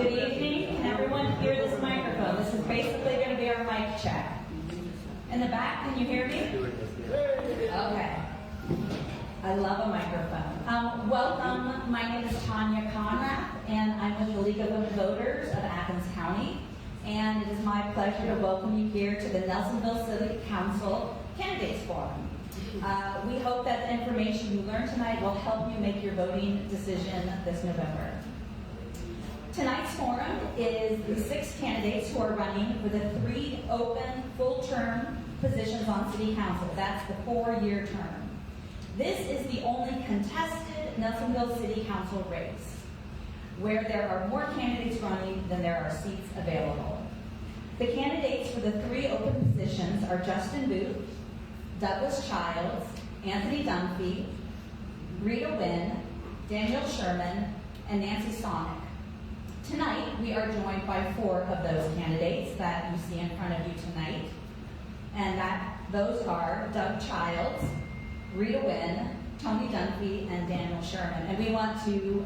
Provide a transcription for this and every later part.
Good evening. Can everyone hear this microphone? This is basically going to be our mic check. In the back, can you hear me? Okay. I love a microphone. Welcome. My name is Tanya Conrath, and I'm with the League of Women Voters of Athens County. And it is my pleasure to welcome you here to the Nelsonville City Council Candidates Forum. We hope that the information you learn tonight will help you make your voting decision this November. Tonight's forum is the 6 candidates who are running for the 3 open full-term positions on City Council. That's the 4-year term. This is the only contested Nelsonville City Council race where there are more candidates running than there are seats available. The candidates for the 3 open positions are Justin Booth, Douglas Childs, Anthony Dunphy, Rita Wynn, Daniel Sherman, and Nancy Sonic. Tonight, we are joined by 4 of those candidates that you see in front of you tonight. And those are Doug Childs, Rita Wynn, Tony Dunphy, and Daniel Sherman. And we want to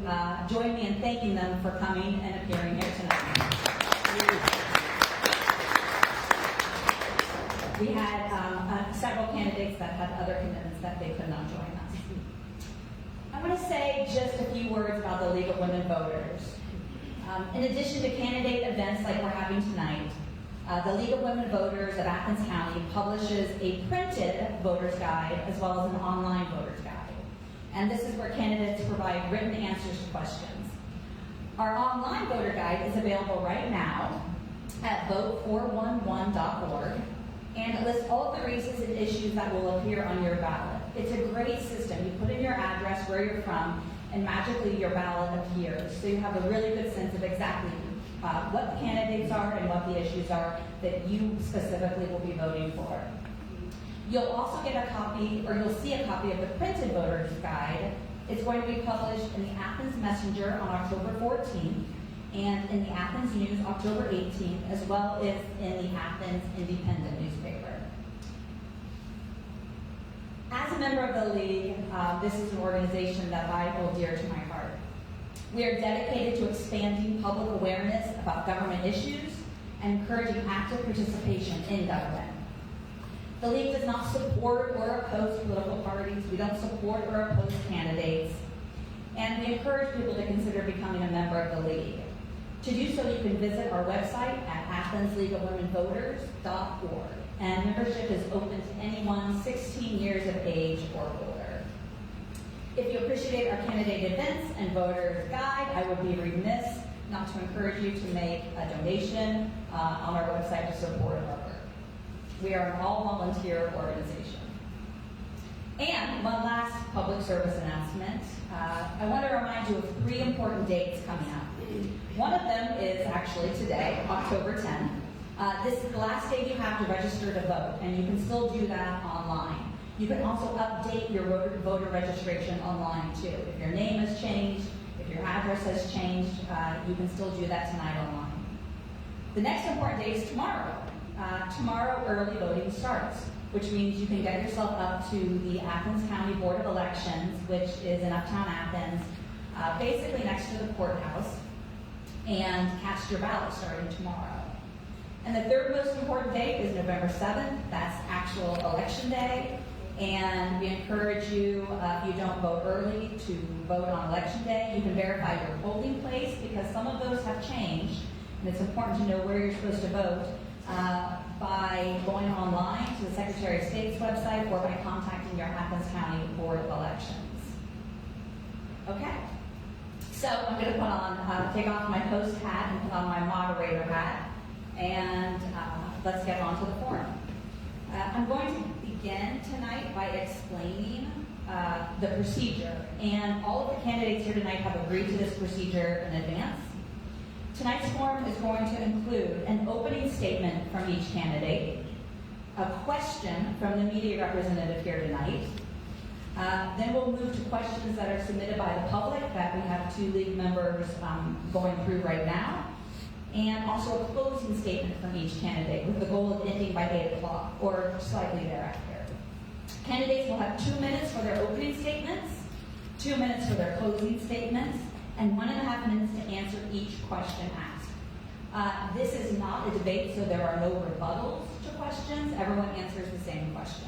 join me in thanking them for coming and appearing here tonight. We had several candidates that had other commitments that they could not join us. I want to say just a few words about the League of Women Voters. In addition to candidate events like we're having tonight, the League of Women Voters of Athens County publishes a printed voter's guide as well as an online voter's guide. And this is where candidates provide written answers to questions. Our online voter guide is available right now at vote411.org, and it lists all of the races and issues that will appear on your ballot. It's a great system. You put in your address, where you're from, and magically your ballot appears. So you have a really good sense of exactly what the candidates are and what the issues are that you specifically will be voting for. You'll also get a copy, or you'll see a copy of the printed voter's guide. It's going to be published in the Athens Messenger on October 14th, and in the Athens News October 18th, as well as in the Athens Independent newspaper. As a member of the League, this is an organization that I hold dear to my heart. We are dedicated to expanding public awareness about government issues and encouraging active participation in government. The League does not support or oppose political parties. We don't support or oppose candidates. And we encourage people to consider becoming a member of the League. To do so, you can visit our website at athensleagueofwomenvoters.org. And membership is open to anyone 16 years of age or older. If you appreciate our candidate events and voter's guide, I would be remiss not to encourage you to make a donation on our website to support our work. We are an all-volunteer organization. And one last public service announcement. I want to remind you of 3 important dates coming up. One of them is actually today, October 10th. This is the last day you have to register to vote, and you can still do that online. You can also update your voter registration online too. If your name has changed, if your address has changed, you can still do that tonight online. The next important day is tomorrow. Tomorrow early voting starts, which means you can get yourself up to the Athens County Board of Elections, which is in Uptown Athens, basically next to the courthouse, and cast your ballot starting tomorrow. And the third most important date is November 7th. That's actual election day. And we encourage you, if you don't vote early, to vote on election day. You can verify your polling place because some of those have changed. And it's important to know where you're supposed to vote by going online to the Secretary of State's website or by contacting your Athens County Board of Elections. Okay. So I'm going to take off my host hat and put on my moderator hat. And let's get on to the forum. I'm going to begin tonight by explaining the procedure. And all of the candidates here tonight have agreed to this procedure in advance. Tonight's forum is going to include an opening statement from each candidate, a question from the media representative here tonight. Then we'll move to questions that are submitted by the public that we have 2 League members going through right now. And also a closing statement from each candidate with the goal of ending by 8 o'clock or slightly thereafter. Candidates will have 2 minutes for their opening statements, 2 minutes for their closing statements, and 1.5 minutes to answer each question asked. This is not a debate, so there are no rebuttals to questions. Everyone answers the same questions.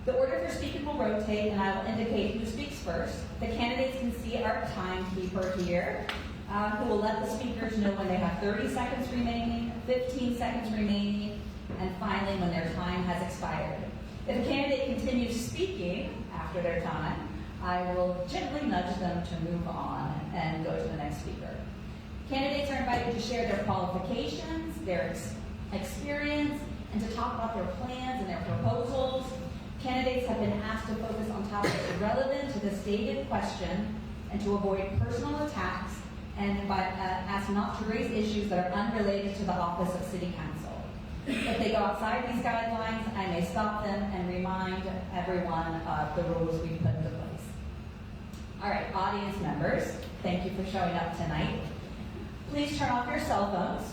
The order for speaking will rotate, and I will indicate who speaks first. The candidates can see our timekeeper here, who will let the speakers know when they have 30 seconds remaining, 15 seconds remaining, and finally when their time has expired. If a candidate continues speaking after their time, I will gently nudge them to move on and go to the next speaker. Candidates are invited to share their qualifications, their experience, and to talk about their plans and their proposals. Candidates have been asked to focus on topics relevant to the stated question and to avoid personal attacks, and asked not to raise issues that are unrelated to the office of City Council. If they go outside these guidelines, I may stop them and remind everyone of the rules we've put into place. All right, audience members, thank you for showing up tonight. Please turn off your cell phones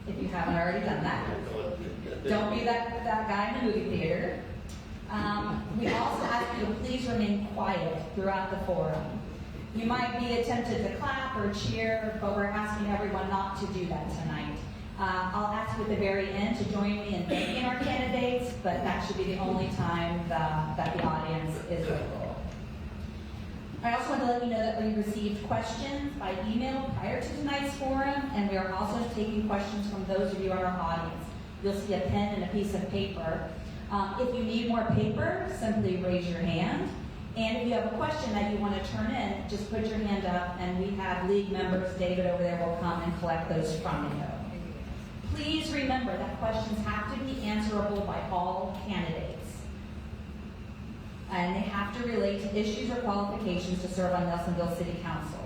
if you haven't already done that. Don't be that guy in the movie theater. We also ask you to please remain quiet throughout the forum. You might be tempted to clap or cheer, but we're asking everyone not to do that tonight. I'll ask you at the very end to join me in thanking our candidates, but that should be the only time that the audience is vocal. I also want to let you know that we received questions by email prior to tonight's forum, and we are also taking questions from those of you in our audience. You'll see a pen and a piece of paper. If you need more paper, simply raise your hand. And if you have a question that you want to turn in, just put your hand up, and we have league members, David over there, will come and collect those from you. Please remember that questions have to be answerable by all candidates. And they have to relate to issues or qualifications to serve on Nelsonville City Council.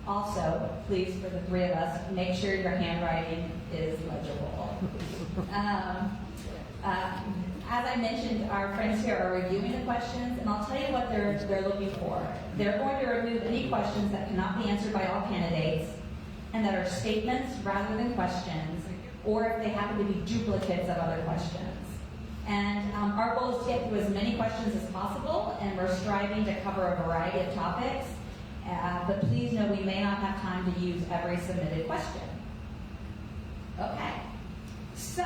Also, please, for the three of us, make sure your handwriting is legible. As I mentioned, our friends here are reviewing the questions, and I'll tell you what they're looking for. They're going to remove any questions that cannot be answered by all candidates, and that are statements rather than questions, or if they happen to be duplicates of other questions. And our goal is to get through as many questions as possible, and we're striving to cover a variety of topics, but please know we may not have time to use every submitted question. Okay, so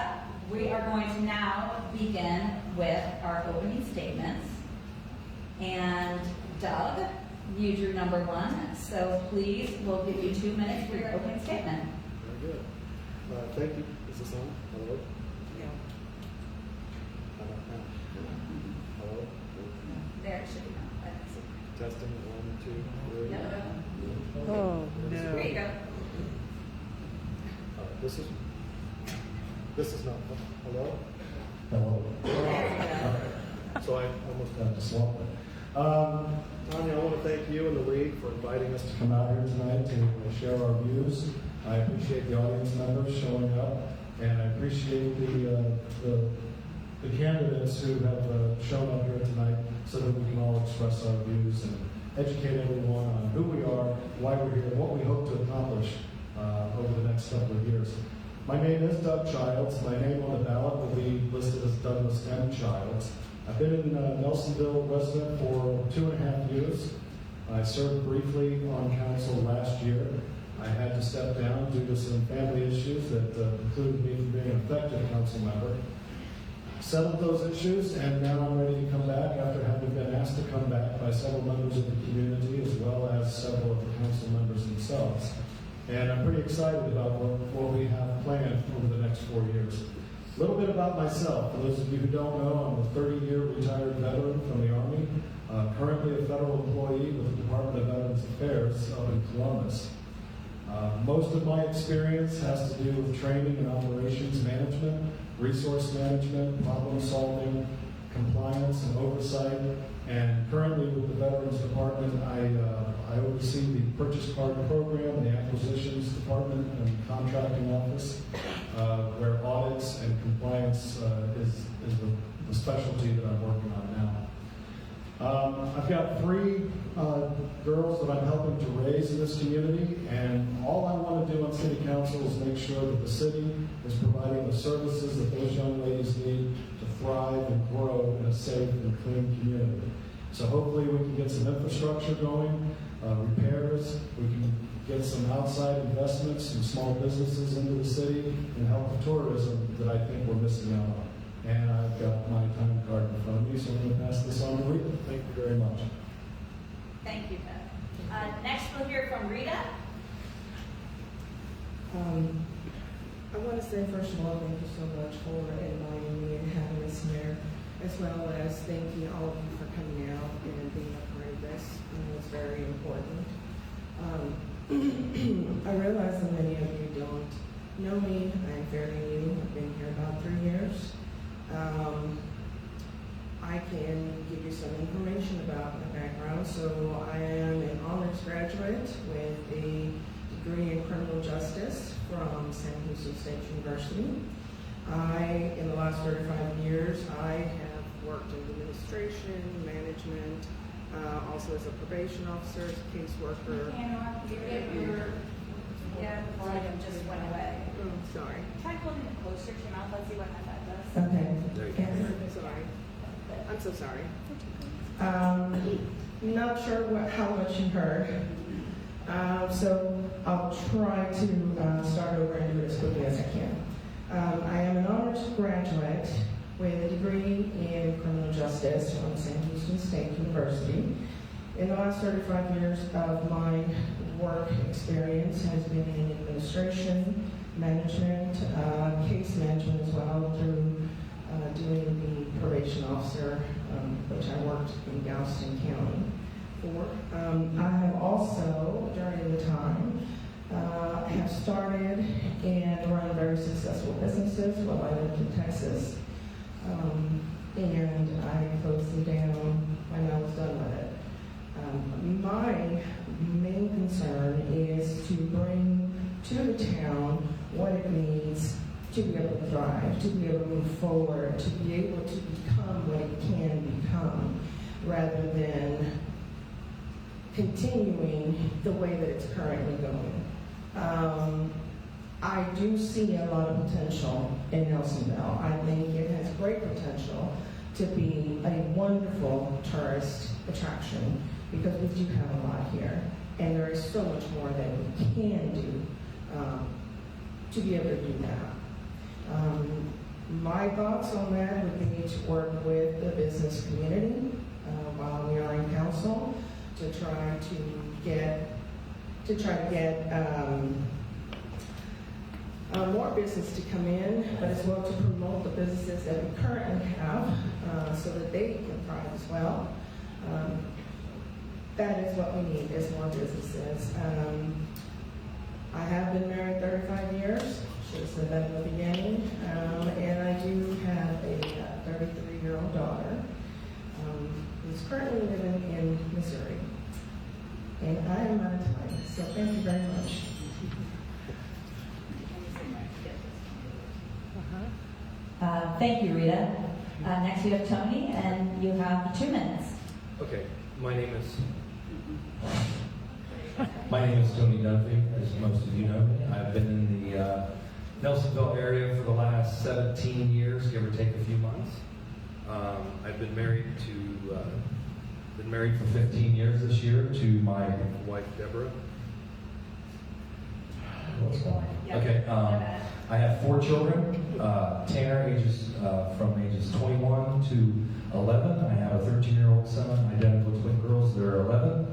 we are going to now begin with our opening statements. And Doug, you drew number 1, so please, we'll give you 2 minutes for your opening statement. Very good. Thank you. Is this on? Hello? Yeah. Hello? There it should be on. Testing, 1, 2, 3. No. Oh, no. There you go. This is not, hello? Hello. So I almost had to swap it. Tanya, I want to thank you and the league for inviting us to come out here tonight to share our views. I appreciate the audience members showing up, and I appreciate the candidates who have shown up here tonight so that we can all express our views and educate everyone on who we are, why we're here, and what we hope to accomplish over the next couple of years. My name is Doug Childs. My name on the ballot will be listed as Douglas M. Childs. I've been in Nelsonville resident for 2.5 years. I served briefly on council last year. I had to step down due to some family issues that precluded me from being an effective council member. Settled those issues, and now I'm ready to come back after having been asked to come back by several members of the community as well as several of the council members themselves. And I'm pretty excited about what we have planned over the next 4 years. A little bit about myself. For those of you who don't know, I'm a 30-year retired veteran from the Army, currently a federal employee with the Department of Veterans Affairs up in Columbus. Most of my experience has to do with training and operations management, resource management, problem solving, compliance and oversight. And currently with the Veterans Department, I oversee the purchase card program, the acquisitions department, and contracting office, where audits and compliance is the specialty that I'm working on now. I've got 3 girls that I'm helping to raise in this community, and all I want to do on City Council is make sure that the city is providing the services that those young ladies need to thrive and grow in a safe and clean community. So hopefully we can get some infrastructure going. repairs. We can get some outside investments, some small businesses into the city, and help the tourism that I think we're missing out on. And I've got my time card in front of me, so I'm going to pass this on to Rita. Thank you very much. Thank you, Beth. Next, we'll hear from Rita. I want to say, first of all, thank you so much for inviting me and having us here, as well as thanking all of you for coming out and being a part of this. It's very important. I realize that many of you don't know me. I'm fairly new. I've been here about 3 years. I can give you some information about my background. So I am an honors graduate with a degree in criminal justice from San Jose State University. In the last 35 years, I have worked in administration, management, also as a probation officer, as a caseworker. Yeah, the volume just went away. Sorry. Try holding it closer to your mouth. Let's see what that does. Okay. There you Sorry. I'm so sorry. Not sure how much you heard. So I'll try to start over and do it as quickly as I can. I am an honors graduate with a degree in criminal justice from San Jose State University. In the last 35 years of my work experience has been in administration, management, case management as well, through doing the probation officer, which I worked in Galveston County for. I have also, during the time, have started and run very successful businesses while I lived in Texas. And I closed them down when I was done with it. My main concern is to bring to the town what it needs to be able to thrive, to be able to move forward, to be able to become what it can become, rather than continuing the way that it's currently going. I do see a lot of potential in Nelsonville. I think it has great potential to be a wonderful tourist attraction because we do have a lot here. And there is so much more that we can do to be able to do that. My thoughts on that would be to work with the business community while we are in council to try to get more business to come in, but as well to promote the businesses that we currently have so that they can thrive as well. That is what we need, is more businesses. I have been married 35 years. Should have said that in the beginning. And I do have a 33-year-old daughter who's currently living in Missouri. And I am out of time, so thank you very much. Thank you, Rita. Next we have Tony, and you have 2 minutes. Okay, my name is Tony Dunphy, as most of you know me. I've been in the Nelsonville area for the last 17 years, give or take a few months. I've been married for 15 years this year to my wife, Deborah. Okay, I have 4 children. Tanner from ages 21 to 11. I have a 13-year-old son, identical twin girls. They're 11.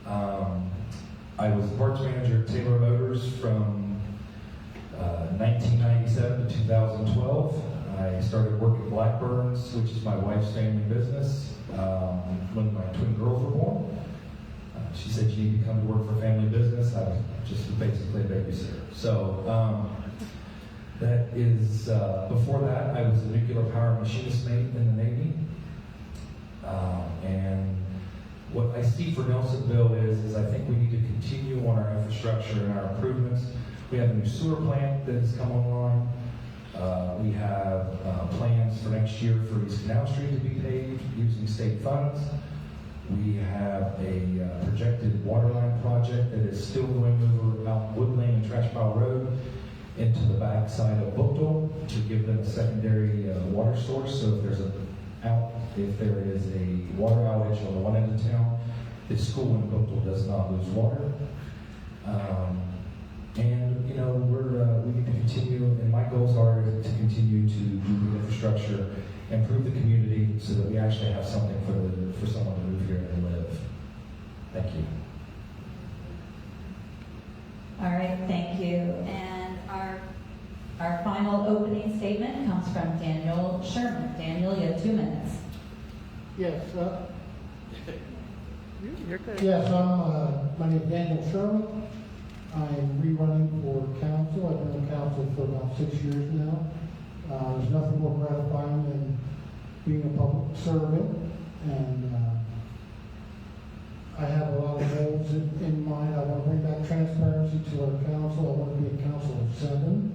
I was the parts manager at Taylor Motors from 1997 to 2012. I started work at Blackburns, which is my wife's family business, when my twin girls were born. She said you need to come to work for family business. I was just basically a babysitter. So that is, before that, I was a nuclear power machinist mate in the Navy. And what I see for Nelsonville is I think we need to continue on our infrastructure and our improvements. We have a new sewer plant that has come online. We have plans for next year for East Canal Street to be paved using state funds. We have a projected water line project that is still going over out Woodlane and Trash Pile Road into the back side of Bookdale to give them a secondary water source. So if there is a water outage on the one end of town, the school in Coastal does not lose water. And, you know, we need to continue, and my goals are to continue to do the infrastructure, improve the community so that we actually have something for someone to move here and live. Thank you. All right, thank you. And our final opening statement comes from Daniel Sherman. Daniel, you have 2 minutes. Yes, You're good. yes, my name is Daniel Sherman. I'm rerunning for council. I've been on council for about 6 years now. There's nothing more gratifying than being a public servant, and I have a lot of goals in mind. I want to bring back transparency to our council. I want to be a council of 7.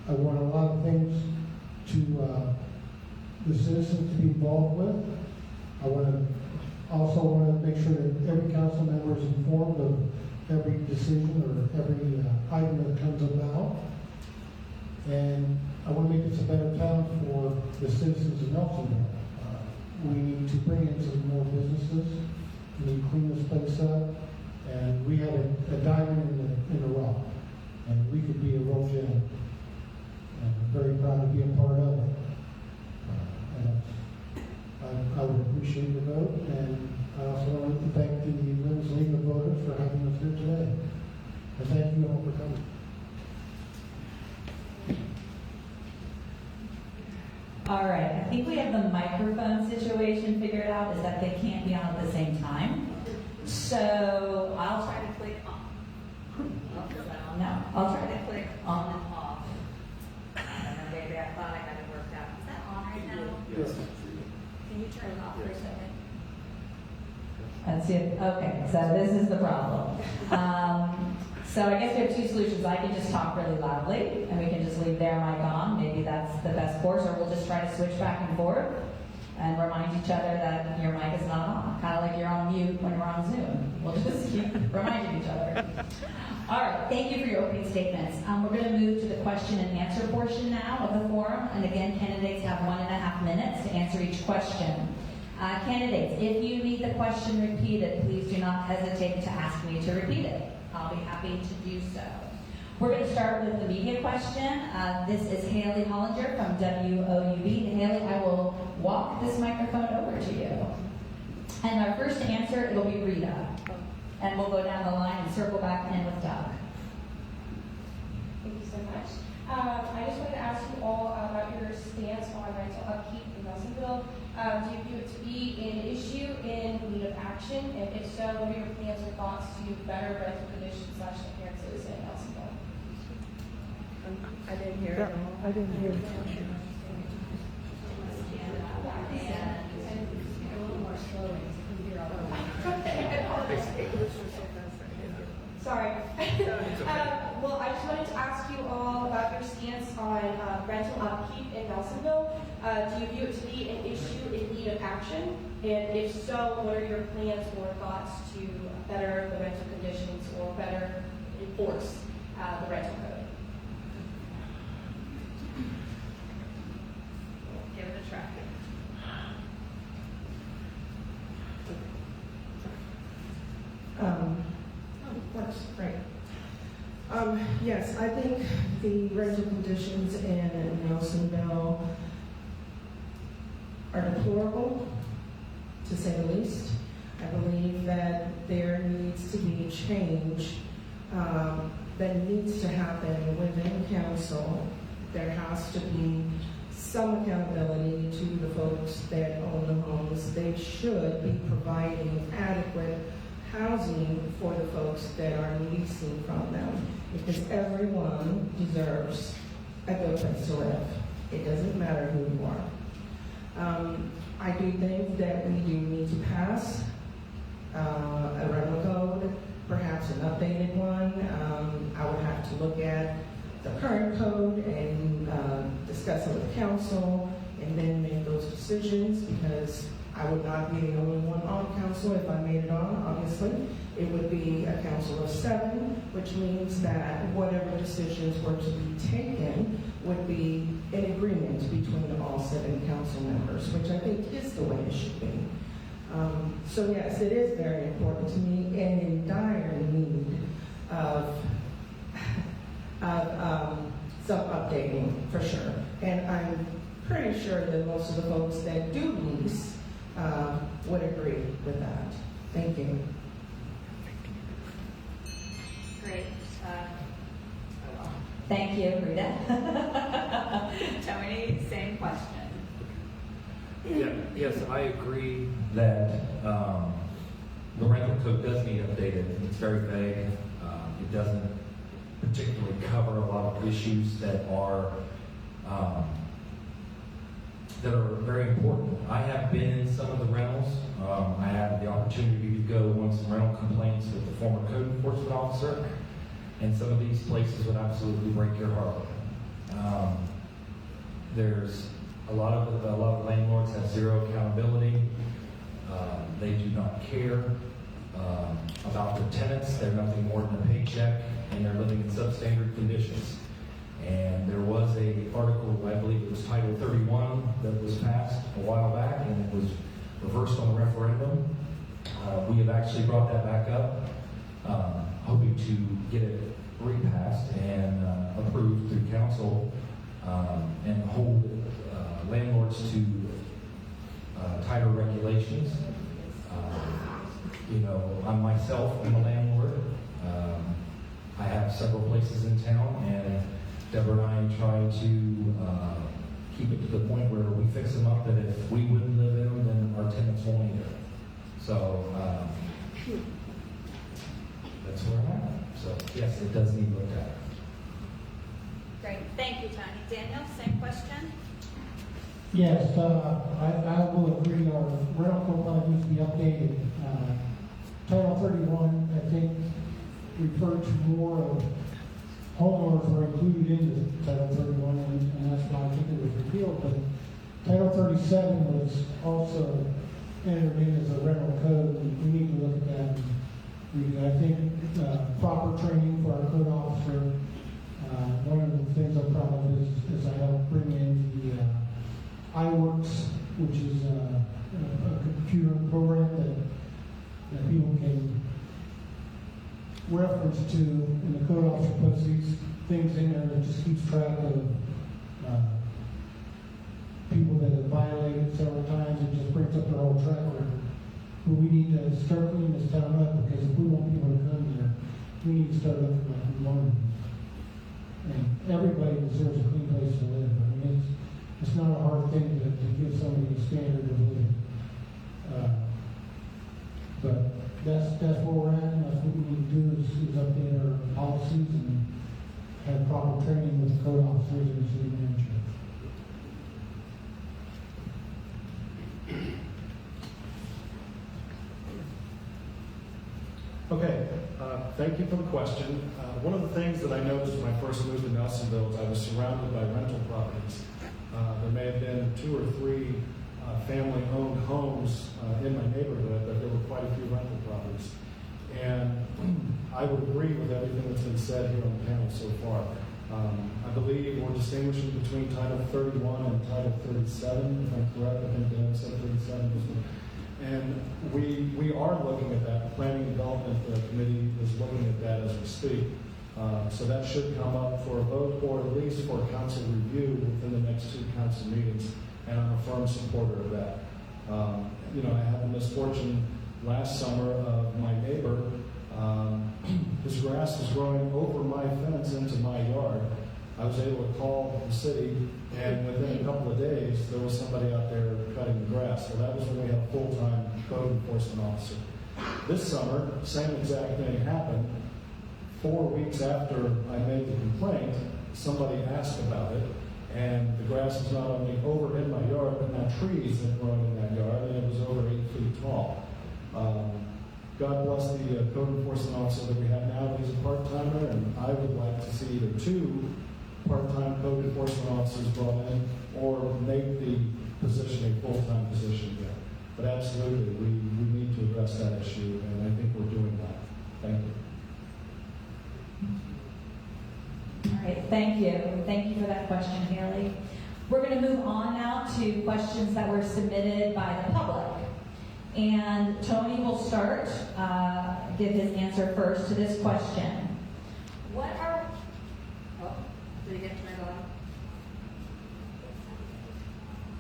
I want a lot of things to the citizens to be involved with. I also want to make sure that every council member is informed of every decision or every item that comes about. And I want to make this a better town for the citizens of Nelsonville. We need to bring in some more businesses. We need to clean this place up. And we have a diamond in the rough. And we could be a real gem. And I'm very proud to be a part of it. I would appreciate your vote, and I also want to thank the Women's League of Voters for having us here today. And thank you all for coming. All right, I think we have the microphone situation figured out, is that they can't be on at the same time. So I'll try to click on. No, I'll try to click on and off. I don't know, maybe I thought I had it worked out. Is that on right now? Yes. Can you turn it off for a second? Let's see. Okay, so this is the problem. So I guess we have 2 solutions. I can just talk really loudly, and we can just leave their mic on. Maybe that's the best course, or we'll just try to switch back and forth and remind each other that your mic is not on. Kind of like you're on mute when we're on Zoom. We'll just keep reminding each other. All right, thank you for your opening statements. We're going to move to the question and answer portion now of the forum. And again, candidates have 1.5 minutes to answer each question. Candidates, if you need the question repeated, please do not hesitate to ask me to repeat it. I'll be happy to do so. We're going to start with the media question. This is Haley Hollinger from WOUB. Haley, I will walk this microphone over to you. And our first answer, it'll be Rita. And we'll go down the line and circle back in with Doug. Thank you so much. I just wanted to ask you all about your stance on rental upkeep in Nelsonville. Do you view it to be an issue in need of action? And if so, what are your plans or thoughts to better rental conditions / appearances in Nelsonville? I didn't hear it. I didn't hear it. And a little more slowly so we can hear all of Sorry. Well, I just wanted to ask you all about your stance on rental upkeep in Nelsonville. Do you view it to be an issue in need of action? And if so, what are your plans or thoughts to better the rental conditions or better enforce the rental code? Give it a try. Works, great. Yes, I think the rental conditions in Nelsonville are deplorable, to say the least. I believe that there needs to be a change that needs to happen within council. There has to be some accountability to the folks that own the homes. They should be providing adequate housing for the folks that are leasing from them, because everyone deserves a good place to live. It doesn't matter who you are. I do think that we do need to pass a rental code, perhaps an updated one. I would have to look at the current code and discuss it with council and then make those decisions, because I would not be the only one on council if I made it on, obviously. It would be a council of 7, which means that whatever decisions were to be taken would be in agreement between all 7 council members, which I think is the way it should be. So yes, it is very important to me and in dire need of some updating for sure. And I'm pretty sure that most of the folks that do lease would agree with that. Thank you. Great. Thank you, Rita. Tony, same question. Yeah, yes, I agree that the rental code does need updated. It's very vague. It doesn't particularly cover a lot of issues that are very important. I have been in some of the rentals. I had the opportunity to go on some rental complaints with the former code enforcement officer, and some of these places would absolutely break your heart. There's a lot of landlords have zero accountability. They do not care about their tenants. They're nothing more than a paycheck, and they're living in substandard conditions. And there was an article, I believe it was Title 31, that was passed a while back, and it was reversed on the referendum. We have actually brought that back up, hoping to get it repassed and approved through council, and hold landlords to tighter regulations. I myself am a landlord. I have several places in town, and Deborah and I try to keep it to the point where we fix them up that if we wouldn't live in them, then our tenants won't either. So that's where I'm at. So yes, it does need looked at. Great. Thank you, Tony. Daniel, same question? Yes, I will agree, our rental code plan needs to be updated. Title 31, I think, referred to more of homeowners were included into Title 31, and that's why I think it was repealed, but Title 37 was also entered in as a rental code. We need to look at that. I think proper training for our code officer. One of the things I'm proud of is I helped bring in the iWorks, which is a computer program that people can reference to, and the code officer puts these things in there that just keeps track of people that have violated several times. It just brings up their whole track record. But we need to start cleaning this town up, because if we want people to come here, we need to start looking like we want them. And everybody deserves a clean place to live. I mean, it's not a hard thing to give somebody a standard of living. But that's where we're at, and that's what we need to do is update our policies and have proper training with the code officers and the city manager. Okay, thank you for the question. One of the things that I noticed when I first moved to Nelsonville is I was surrounded by rental properties. There may have been 2 or 3 family-owned homes in my neighborhood, but there were quite a few rental properties. And I would agree with everything that's been said here on the panel so far. I believe we're distinguishing between Title 31 and Title 37, if I'm correct. I think Dan said 37 was one. And we are looking at that. The Planning and Development Committee is looking at that as we speak. So that should come up for a vote, or at least for council review within the next 2 council meetings, and I'm a firm supporter of that. I had the misfortune last summer of my neighbor, his grass was growing over my fence into my yard. I was able to call the city, and within a couple of days, there was somebody out there cutting the grass. So that was when we had a full-time code enforcement officer. This summer, same exact thing happened. 4 weeks after I made the complaint, somebody asked about it, and the grass was not only over in my yard, but now trees had grown in that yard, and it was over 8 feet tall. God bless the code enforcement officer that we have now. He's a part-timer, and I would like to see either 2 part-time code enforcement officers brought in, or make the position a full-time position again. But absolutely, we need to address that issue, and I think we're doing that. Thank you. All right, thank you. Thank you for that question, Haley. We're going to move on now to questions that were submitted by the public. And Tony will start, give his answer first to this question. What are, oh, did he get turned on?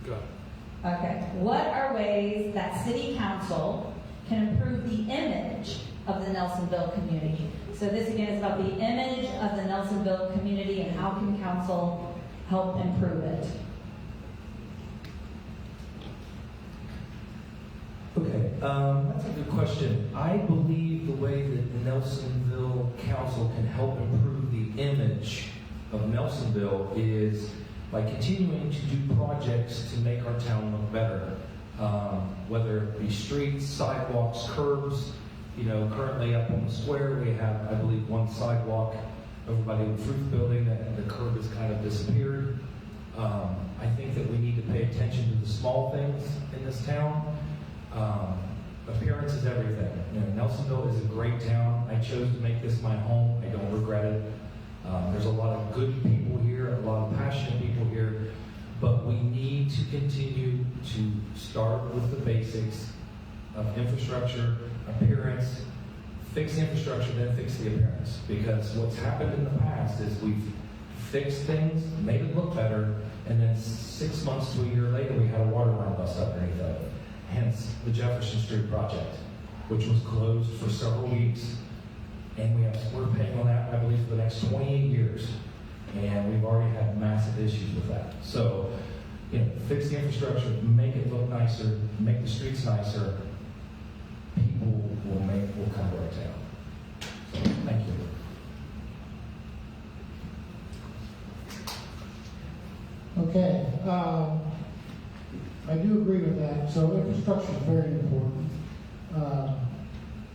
Go. Okay. What are ways that City Council can improve the image of the Nelsonville community? So this again is about the image of the Nelsonville community and how can Council help improve it? Okay, that's a good question. I believe the way that the Nelsonville Council can help improve the image of Nelsonville is by continuing to do projects to make our town look better. Whether it be streets, sidewalks, curbs. You know, currently up on the square we have, I believe, one sidewalk over by the Fruit Building that the curb has kind of disappeared. I think that we need to pay attention to the small things in this town. Appearance is everything. You know, Nelsonville is a great town. I chose to make this my home. I don't regret it. There's a lot of good people here, a lot of passionate people here, but we need to continue to start with the basics of infrastructure, appearance, fix the infrastructure, then fix the appearance. Because what's happened in the past is we've fixed things, made it look better, and then 6 months to a year later we had a water line bust underneath of it. Hence the Jefferson Street project, which was closed for several weeks. And we're paying on that, I believe, for the next 28 years. And we've already had massive issues with that. So, you know, fix the infrastructure, make it look nicer, make the streets nicer. People will come to our town. So, thank you. Okay, I do agree with that. So infrastructure is very important.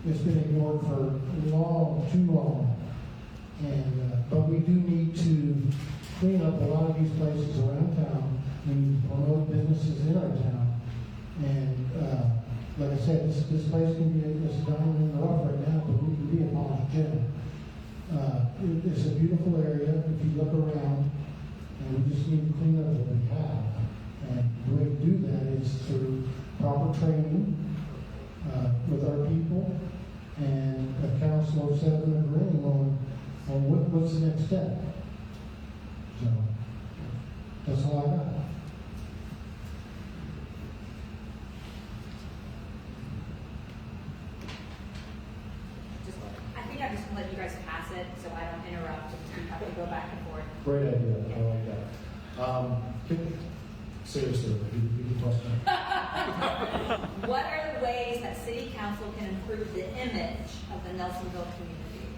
It's been ignored for too long. And but we do need to clean up a lot of these places around town. We need to promote businesses in our town. And like I said, this place can be a diamond in the rough right now, but we can be a polished gem. It's a beautiful area if you look around, and we just need to clean up what we have. And the way to do that is through proper training with our people and a council of 7 agreeing on what's the next step. So that's all I got. I think I'm just going to let you guys pass it so I don't interrupt and we have to go back and forth. Great idea. I like that. Seriously, repeat the question. What are the ways that City Council can improve the image of the Nelsonville community?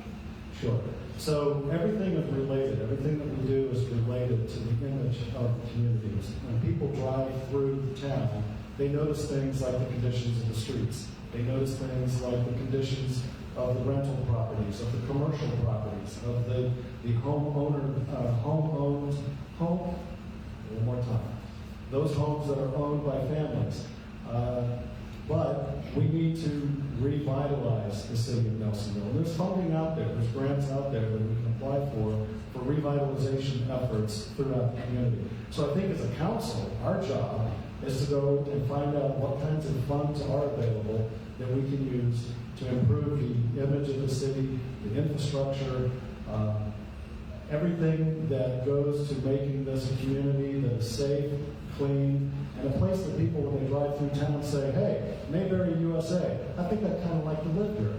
Sure. So everything is related. Everything that we do is related to the image of the communities. When people drive through the town, they notice things like the conditions of the streets. They notice things like the conditions of the rental properties, of the commercial properties, of the home-owned home. One more time. Those homes that are owned by families. But we need to revitalize the city of Nelsonville. And there's funding out there, there's grants out there that we can apply for revitalization efforts throughout the community. So I think as a council, our job is to go and find out what kinds of funds are available that we can use to improve the image of the city, the infrastructure, everything that goes to making this a community that is safe, clean, and a place that people, when they drive through town, say, hey, Mayberry, USA, I think I'd kind of like to live here.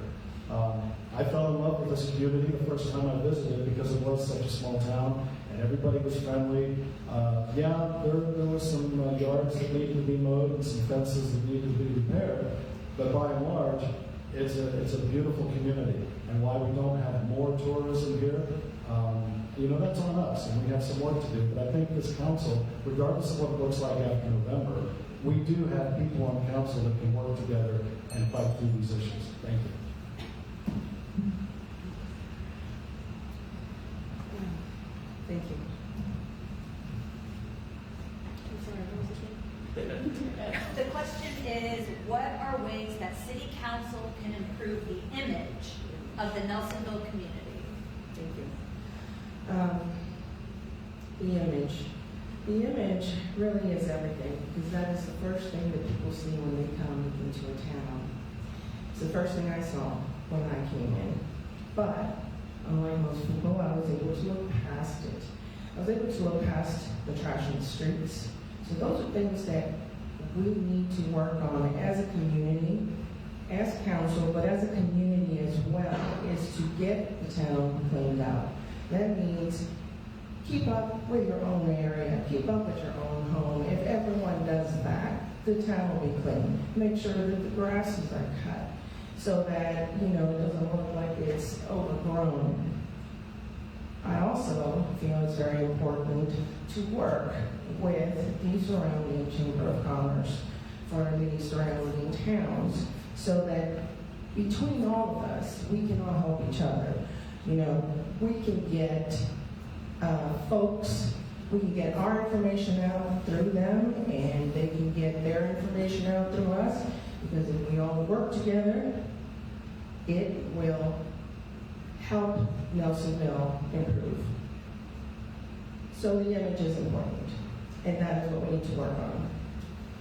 I fell in love with this community the first time I visited because it was such a small town, and everybody was friendly. There was some yards that needed to be mowed and some fences that needed to be repaired, but by and large, it's a beautiful community. And why we don't have more tourism here, that's on us, and we have some work to do. But I think this council, regardless of what it looks like after November, we do have people on council that can work together and fight through these issues. Thank you. Thank you. The question is, what are ways that City Council can improve the image of the Nelsonville community? Thank you. The image. The image really is everything, because that is the first thing that people see when they come into a town. It's the first thing I saw when I came in. But, unlike most people, I was able to look past it. I was able to look past the trash in the streets. So those are things that we need to work on as a community, as council, but as a community as well, is to get the town cleaned up. That means keep up with your own area, keep up with your own home. If everyone does that, the town will be clean. Make sure that the grasses are cut so that, it doesn't look like it's overgrown. I also feel it's very important to work with the surrounding Chamber of Commerce for the surrounding towns so that between all of us, we can all help each other. We can get folks, we can get our information out through them, and they can get their information out through us, because if we all work together, it will help Nelsonville improve. So the image is important, and that is what we need to work on.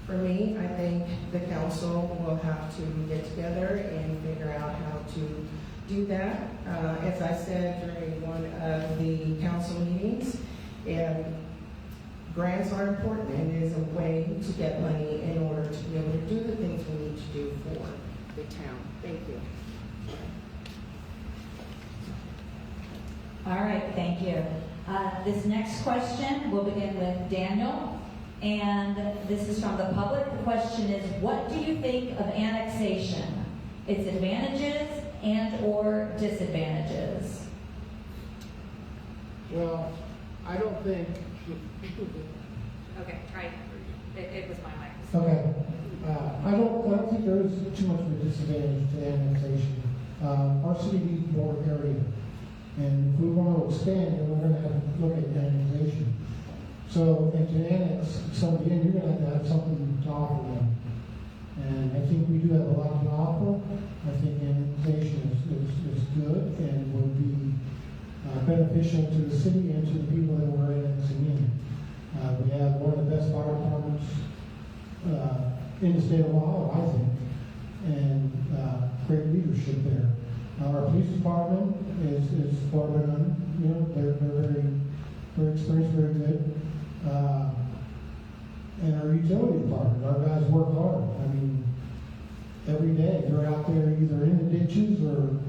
For me, I think the council will have to get together and figure out how to do that. As I said during one of the council meetings, grants are important, and it is a way to get money in order to be able to do the things we need to do for the town. Thank you. All right, thank you. This next question will begin with Daniel, and this is from the public. The question is, what do you think of annexation, its advantages and or disadvantages? Well, I don't think. Okay, right. It was my mic. Okay. I don't think there is too much of a disadvantage to annexation. Our city needs more area. And if we want to expand, then we're going to have to look at annexation. So, and to annex somebody in, you're going to have something to offer them. And I think we do have a lot to offer. I think annexation is good and will be beneficial to the city and to the people that we're annexing in. We have one of the best fire departments in the state of Ohio, I think, and great leadership there. Our police department is far beyond, they're very experienced, very good. And our utility department, our guys work hard. I mean, every day they're out there either in the ditches or,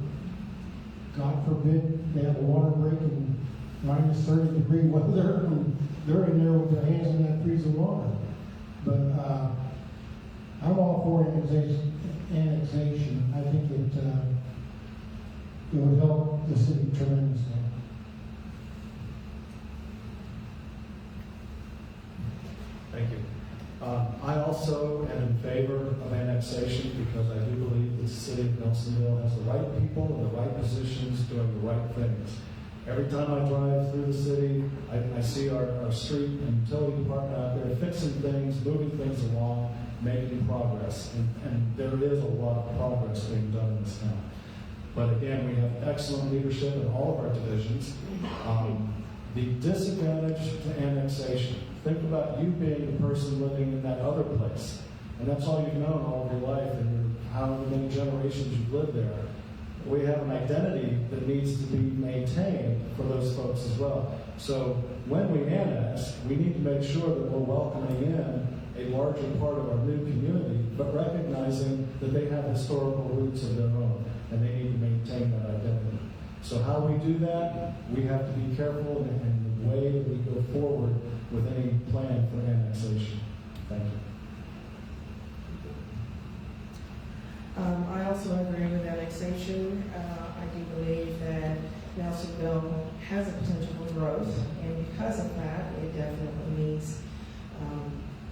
God forbid, they have a water break in minus 30-degree weather, and they're in there with their hands in that freezing water. But I'm all for annexation. I think it would help the city tremendously. Thank you. I also am in favor of annexation because I do believe the city of Nelsonville has the right people in the right positions doing the right things. Every time I drive through the city, I see our street and utility department out there fixing things, moving things along, making progress. And there is a lot of progress being done in this town. But again, we have excellent leadership in all of our divisions. The disadvantage to annexation, think about you being the person living in that other place. And that's all you've known all of your life and however many generations you've lived there. We have an identity that needs to be maintained for those folks as well. So when we annex, we need to make sure that we're welcoming in a larger part of our new community, but recognizing that they have historical roots of their own, and they need to maintain that identity. So how we do that, we have to be careful in the way that we go forward with any plan for annexation. Thank you. I also agree with annexation. I do believe that Nelsonville has a potential for growth, and because of that, it definitely needs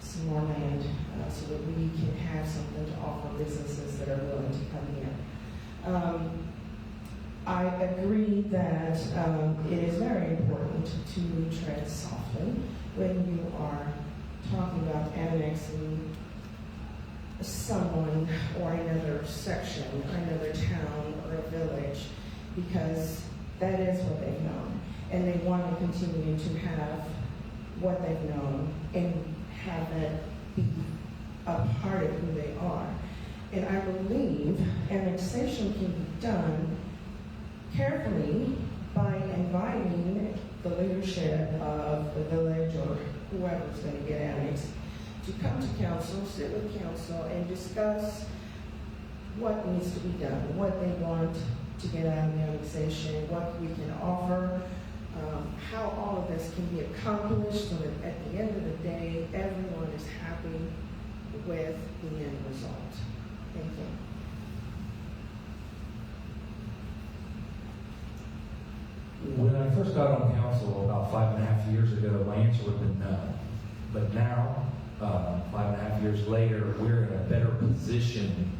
some more land so that we can have something to offer businesses that are willing to come here. I agree that it is very important to tread softly when you are talking about annexing someone or another section, another town or a village, because that is what they've known. And they want to continue to have what they've known and have that be a part of who they are. And I believe annexation can be done carefully by inviting the leadership of the village or whoever's going to get annexed to come to council, sit with council, and discuss what needs to be done, what they want to get out of the annexation, what we can offer, how all of this can be accomplished so that at the end of the day, everyone is happy with the end result. Thank you. When I first got on council about 5.5 years ago, my answer would have been no. But now, 5.5 years later, we're in a better position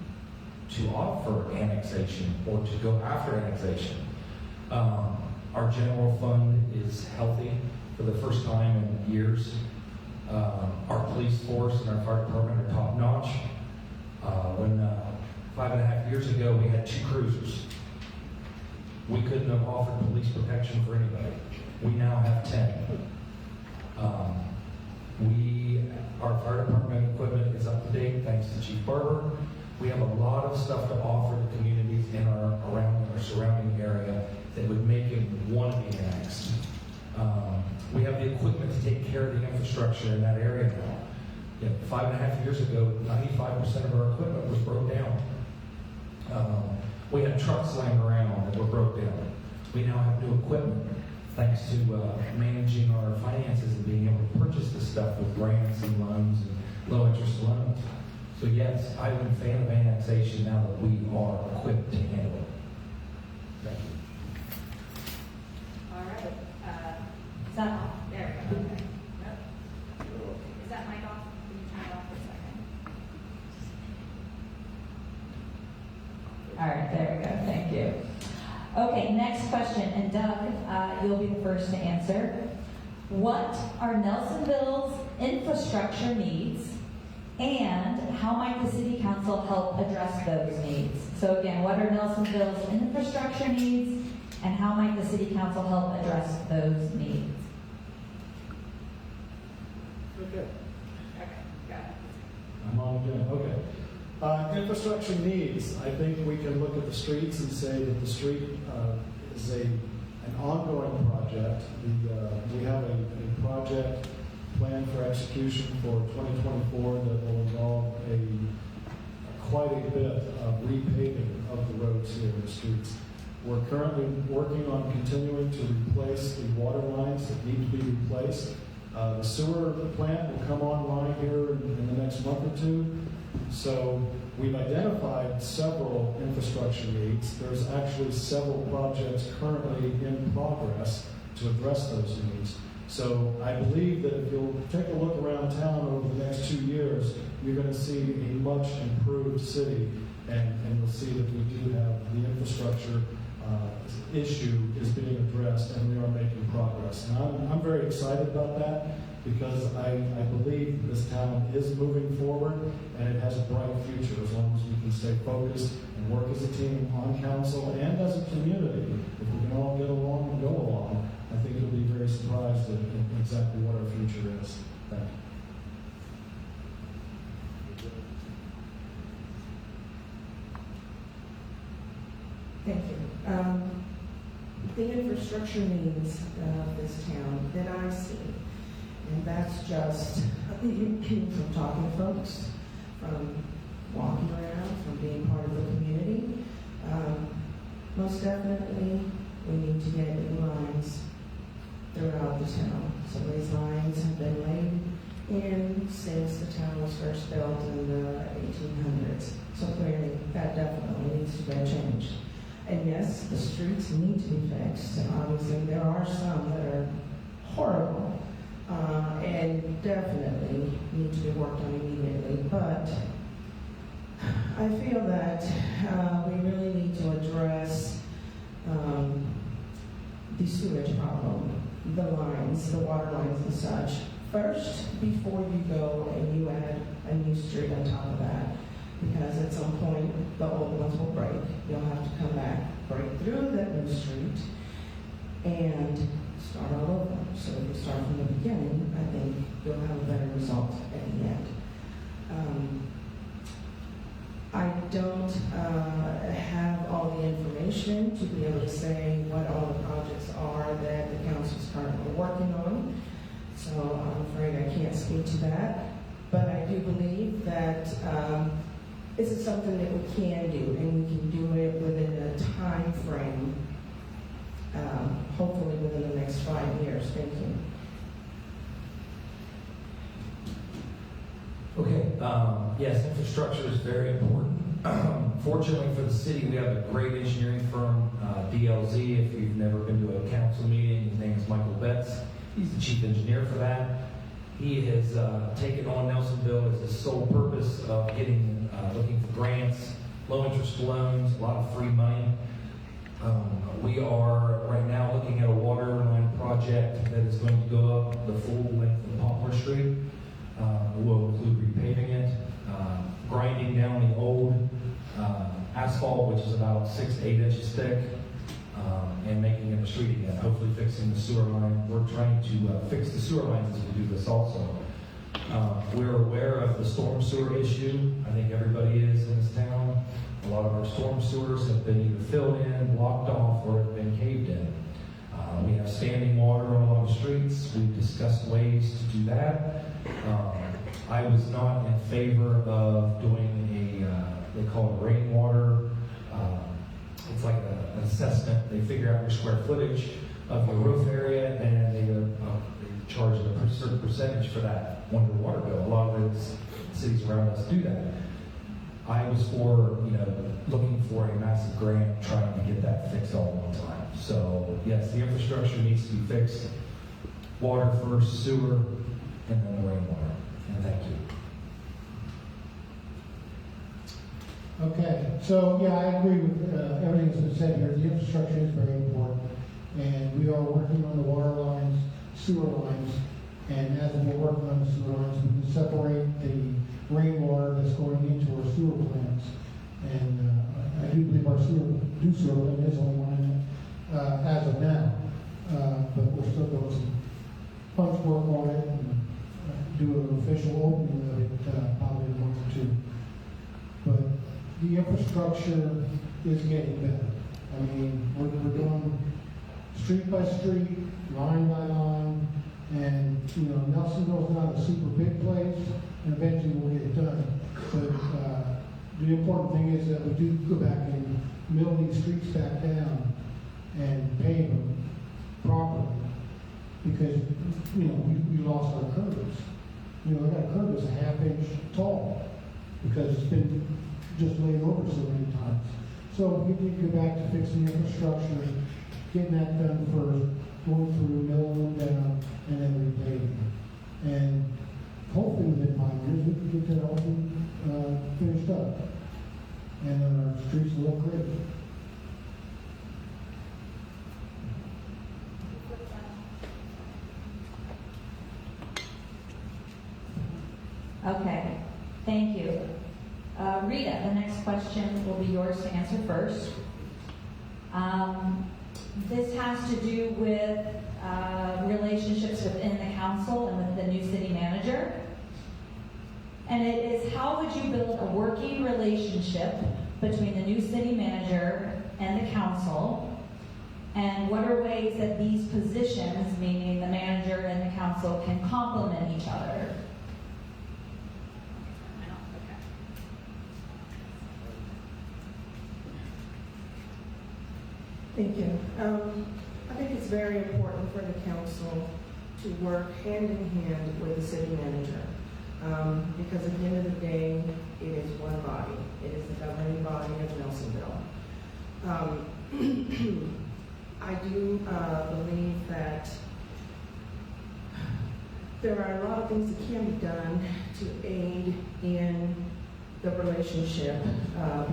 to offer annexation or to go after annexation. Our general fund is healthy for the first time in years. Our police force and our fire department are top notch. When 5.5 years ago, we had 2 cruisers. We couldn't have offered police protection for anybody. We now have 10. Our fire department equipment is up to date thanks to Chief Barber. We have a lot of stuff to offer the communities in our surrounding area that would make it want to be annexed. We have the equipment to take care of the infrastructure in that area now. 5.5 years ago, 95% of our equipment was broke down. We had trucks laying around that were broke down. We now have new equipment thanks to managing our finances and being able to purchase this stuff with grants and loans and low interest loans. So yes, I'm a fan of annexation now that we are equipped to handle it. Thank you. All right. Is that off? There we go. Okay. Nope. Is that mic off? Can you turn it off for a second? All right, there we go. Thank you. Okay, next question. And Doug, you'll be the first to answer. What are Nelsonville's infrastructure needs, and how might the City Council help address those needs? So again, what are Nelsonville's infrastructure needs, and how might the City Council help address those needs? Okay. Okay, got it. I'm on again. Okay. Infrastructure needs. I think we can look at the streets and say that the street is an ongoing project. We have a project planned for execution for 2024 that will involve quite a bit of repaving of the roads here in the streets. We're currently working on continuing to replace the water lines that need to be replaced. The sewer plant will come online here in the next month or 2. So we've identified several infrastructure needs. There's actually several projects currently in progress to address those needs. So I believe that if you'll take a look around town over the next 2 years, you're going to see a much improved city, and you'll see that we do have the infrastructure issue is being addressed, and we are making progress. And I'm very excited about that because I believe this town is moving forward, and it has a bright future as long as we can stay focused and work as a team on council and as a community. If we can all get along and go along, I think you'll be very surprised at exactly what our future is. Thank you. Thank you. The infrastructure needs of this town that I see, and that's just from talking to folks, from walking around, from being part of the community. Most definitely, we need to get new lines throughout the town. So these lines have been laid in since the town was first built in the 1800s. So clearly, that definitely needs to be changed. And yes, the streets need to be fixed. And obviously, there are some that are horrible and definitely need to be worked on immediately. But I feel that we really need to address the sewage problem, the lines, the water lines and such, first before you go and you add a new street on top of that. Because at some point, the old ones will break. You'll have to come back, break through that new street, and start all over. So if you start from the beginning, I think you'll have a better result at the end. I don't have all the information to be able to say what all the projects are that the council is currently working on, so I'm afraid I can't speak to that. But I do believe that this is something that we can do, and we can do it within a time frame, hopefully within the next 5 years. Thank you. Okay, yes, infrastructure is very important. Fortunately for the city, we have a great engineering firm, DLZ. If you've never been to a council meeting, his name is Michael Betts. He's the chief engineer for that. He has taken on Nelsonville as his sole purpose of looking for grants, low interest loans, a lot of free money. We are right now looking at a water line project that is going to go up the full length of Poplar Street. We'll include repaving it, grinding down the old asphalt, which is about 6 to 8 inches thick, and making it a street again, hopefully fixing the sewer line. We're trying to fix the sewer lines as we do this also. We're aware of the storm sewer issue. I think everybody is in this town. A lot of our storm sewers have been either filled in, blocked off, or have been caved in. We have standing water on a lot of streets. We've discussed ways to do that. I was not in favor of doing they call it rainwater. It's like an assessment. They figure out your square footage of your roof area, and they charge a certain percentage for that on your water bill. A lot of the cities around us do that. I was for, looking for a massive grant, trying to get that fixed all at one time. So yes, the infrastructure needs to be fixed. Water first, sewer, and then the rainwater. And thank you. Okay, so yeah, I agree with everything that's been said here. The infrastructure is very important, and we are working on the water lines, sewer lines, and as we're working on the sewer lines, we can separate the rainwater that's going into our sewer plants. And I do believe our sewer plant is only one in it as of now, but we're still doing some punch work on it and do an official opening of it probably in a month or two. But the infrastructure is getting better. I mean, we're doing street by street, line by line, and Nelsonville's not a super big place, and eventually we'll get it done. But the important thing is that we do go back and mill these streets back down and pave them properly, because we lost our curbs. That curb is a half-inch tall because it's been just laid over so many times. So we need to go back to fixing the infrastructure, getting that done first, going through, milling them down, and then repaving. And hopefully within 5 years we can get that all finished up. And then our streets will look great. Okay, thank you. Rita, the next question will be yours to answer first. This has to do with relationships within the council and with the new city manager. And it is, how would you build a working relationship between the new city manager and the council? And what are ways that these positions, meaning the manager and the council, can complement each other? Thank you. I think it's very important for the council to work hand in hand with the city manager. Because at the end of the day, it is one body. It is the governing body of Nelsonville. I do believe that there are a lot of things that can be done to aid in the relationship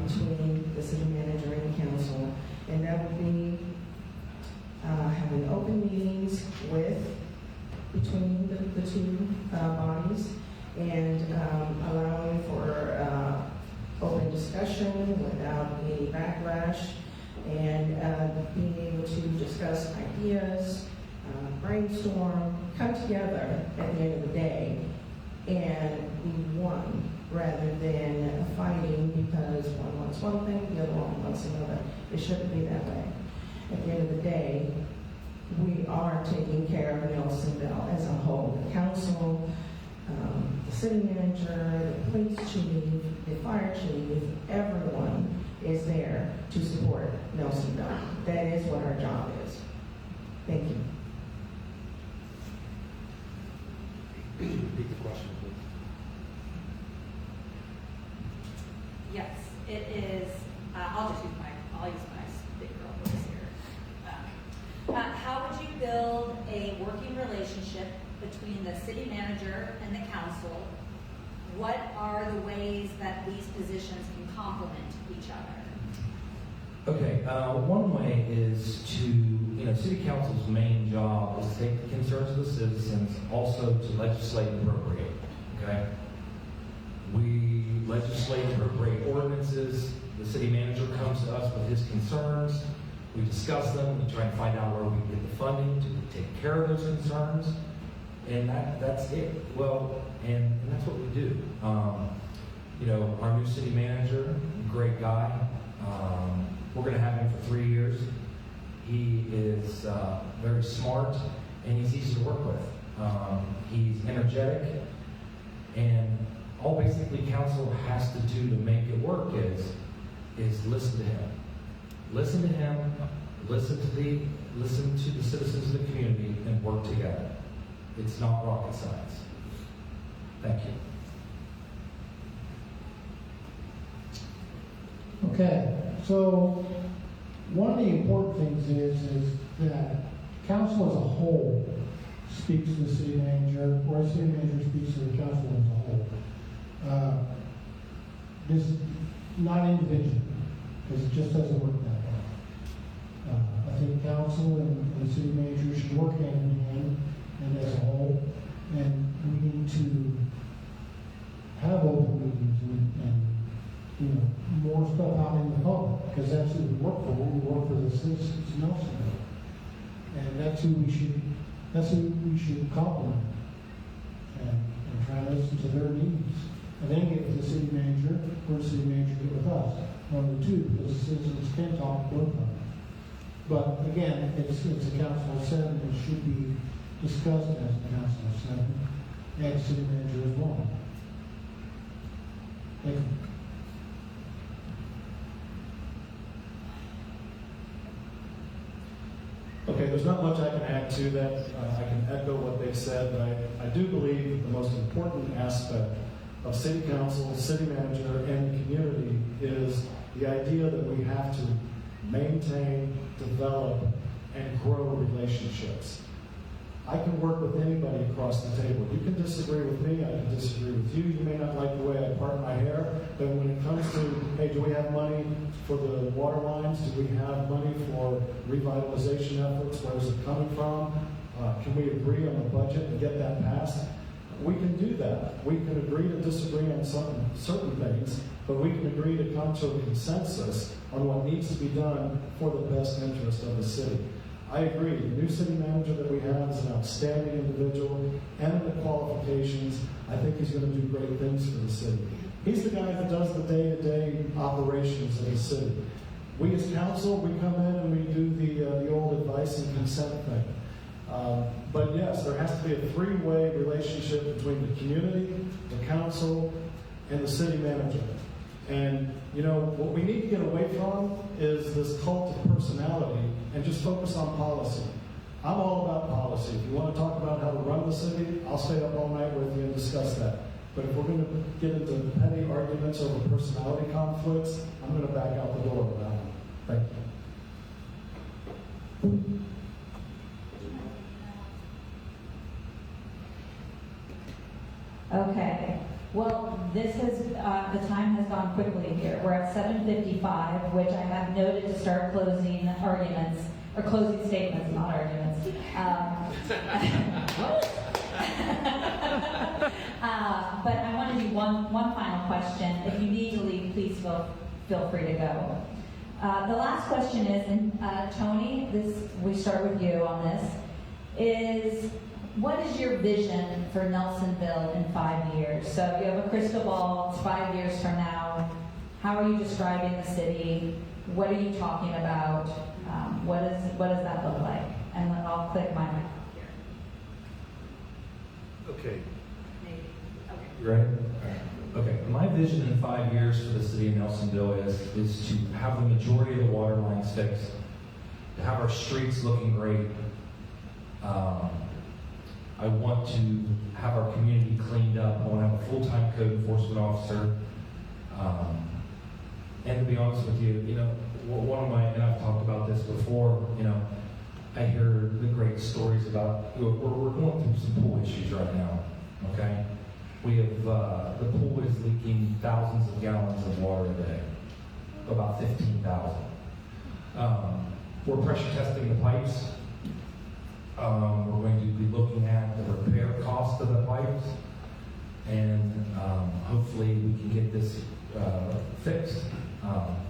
between the city manager and the council, and that would be having open meetings between the two bodies, and allowing for open discussion without any backlash, and being able to discuss ideas, brainstorm, come together at the end of the day and be one rather than fighting because one wants one thing, the other one wants another. It shouldn't be that way. At the end of the day, we are taking care of Nelsonville as a whole. The council, the city manager, the police chief, the fire chief, everyone is there to support Nelsonville. That is what our job is. Thank you. Could you repeat the question, please? Yes, it is. I'll use my big girl voice here. How would you build a working relationship between the city manager and the council? What are the ways that these positions can complement each other? Okay, one way is to, city council's main job is to take the concerns of the citizens, also to legislate and appropriate, okay? We legislate and appropriate ordinances. The city manager comes to us with his concerns. We discuss them. We try and find out where we can get the funding to take care of those concerns. And that's it. Well, and that's what we do. Our new city manager, great guy. We're going to have him for 3 years. He is very smart, and he's easy to work with. He's energetic, and all basically council has to do to make it work is listen to him. Listen to him, listen to the citizens of the community, and work together. It's not rocket science. Thank you. Okay, so one of the important things is that council as a whole speaks to the city manager, or the city manager speaks to the council as a whole. This is not individual, because it just doesn't work that way. I think council and the city manager should work hand in hand and as a whole, and we need to have open meetings and more stuff out in the public, because that's who we work for. We work for the citizens of Nelsonville, and that's who we should compliment and try to listen to their needs, and then get with the city manager, or the city manager get with us, one of the two, because the citizens can talk to both of them. But again, it's a council of 7, and it should be discussed as a council of 7, and city manager as well. Thank you. Okay, there's not much I can add to that. I can echo what they said, but I do believe the most important aspect of city council, city manager, and the community is the idea that we have to maintain, develop, and grow relationships. I can work with anybody across the table. You can disagree with me, I can disagree with you. You may not like the way I part my hair, but when it comes to, hey, do we have money for the water lines? Do we have money for revitalization efforts? Where is it coming from? Can we agree on the budget and get that passed? We can do that. We can agree to disagree on certain things, but we can agree to come to a consensus on what needs to be done for the best interest of the city. I agree. The new city manager that we have is an outstanding individual, and the qualifications, I think he's going to do great things for the city. He's the guy that does the day-to-day operations of the city. We as council, we come in and we do the old advice and consent thing. But yes, there has to be a three-way relationship between the community, the council, and the city manager. And, what we need to get away from is this cult of personality and just focus on policy. I'm all about policy. If you want to talk about how to run the city, I'll stay up all night with you and discuss that. But if we're going to get into petty arguments over personality conflicts, I'm going to back out the door with that one. Thank you. Okay. Well, the time has gone quickly here. We're at 7:55, which I have noted to start closing arguments, or closing statements, not arguments. But I want to do one final question. If you need to leave, please feel free to go. The last question is, and Tony, we start with you on this. is what is your vision for Nelsonville in 5 years? So you have a crystal ball, it's 5 years from now. How are you describing the city? What are you talking about? What does that look like? And then I'll click my mic here. Okay. Maybe. Okay. You ready? Okay. My vision in 5 years for the city of Nelsonville is to have the majority of the water lines fixed, to have our streets looking great. I want to have our community cleaned up. I want to have a full-time code enforcement officer. And to be honest with you, one of my, and I've talked about this before, I hear the great stories about, we're going through some pool issues right now, okay? We have, the pool is leaking thousands of gallons of water a day, about 15,000. We're pressure testing the pipes. We're going to be looking at the repair cost of the pipes, and hopefully we can get this fixed.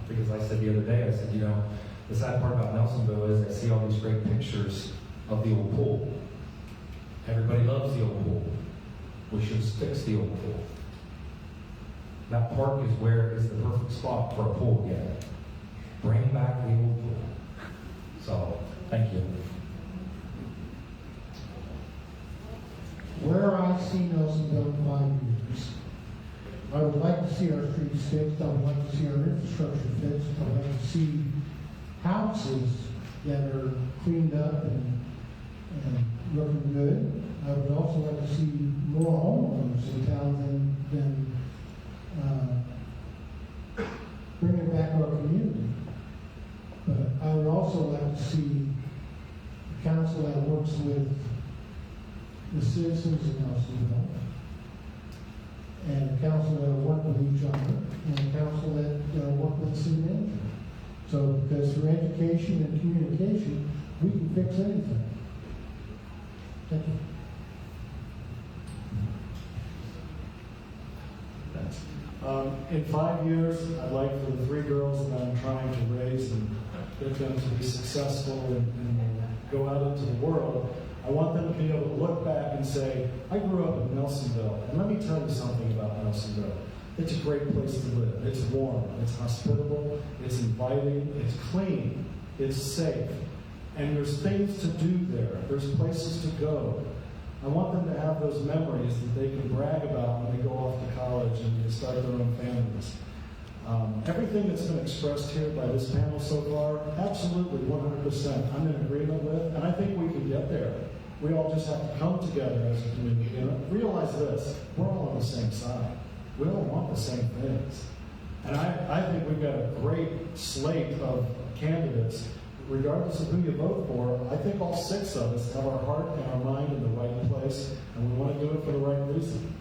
Because I said the other day, I said, the sad part about Nelsonville is I see all these great pictures of the old pool. Everybody loves the old pool. We should fix the old pool. That park is the perfect spot for a pool again. Bring back the old pool. So, thank you. Where I see Nelsonville in 5 years, I would like to see our streets fixed. I would like to see our infrastructure fixed. I would like to see houses that are cleaned up and looking good. I would also like to see more homeowners in town than bringing back our community. But I would also like to see a council that works with the citizens of Nelsonville, and a council that will work with each other, and a council that work with the city manager. So, because through education and communication, we can fix anything. Thank you. In 5 years, I'd like for the 3 girls that I'm trying to raise and get them to be successful and go out into the world, I want them to be able to look back and say, I grew up in Nelsonville, and let me tell you something about Nelsonville. It's a great place to live. It's warm, it's hospitable, it's inviting, it's clean, it's safe. And there's things to do there. There's places to go. I want them to have those memories that they can brag about when they go off to college and they start their own families. Everything that's been expressed here by this panel so far, absolutely 100% I'm in agreement with, and I think we can get there. We all just have to come together as a community and realize this, we're all on the same side. We all want the same things. And I think we've got a great slate of candidates. Regardless of who you vote for, I think all 6 of us have our heart and our mind in the right place, and we want to do it for the right reason.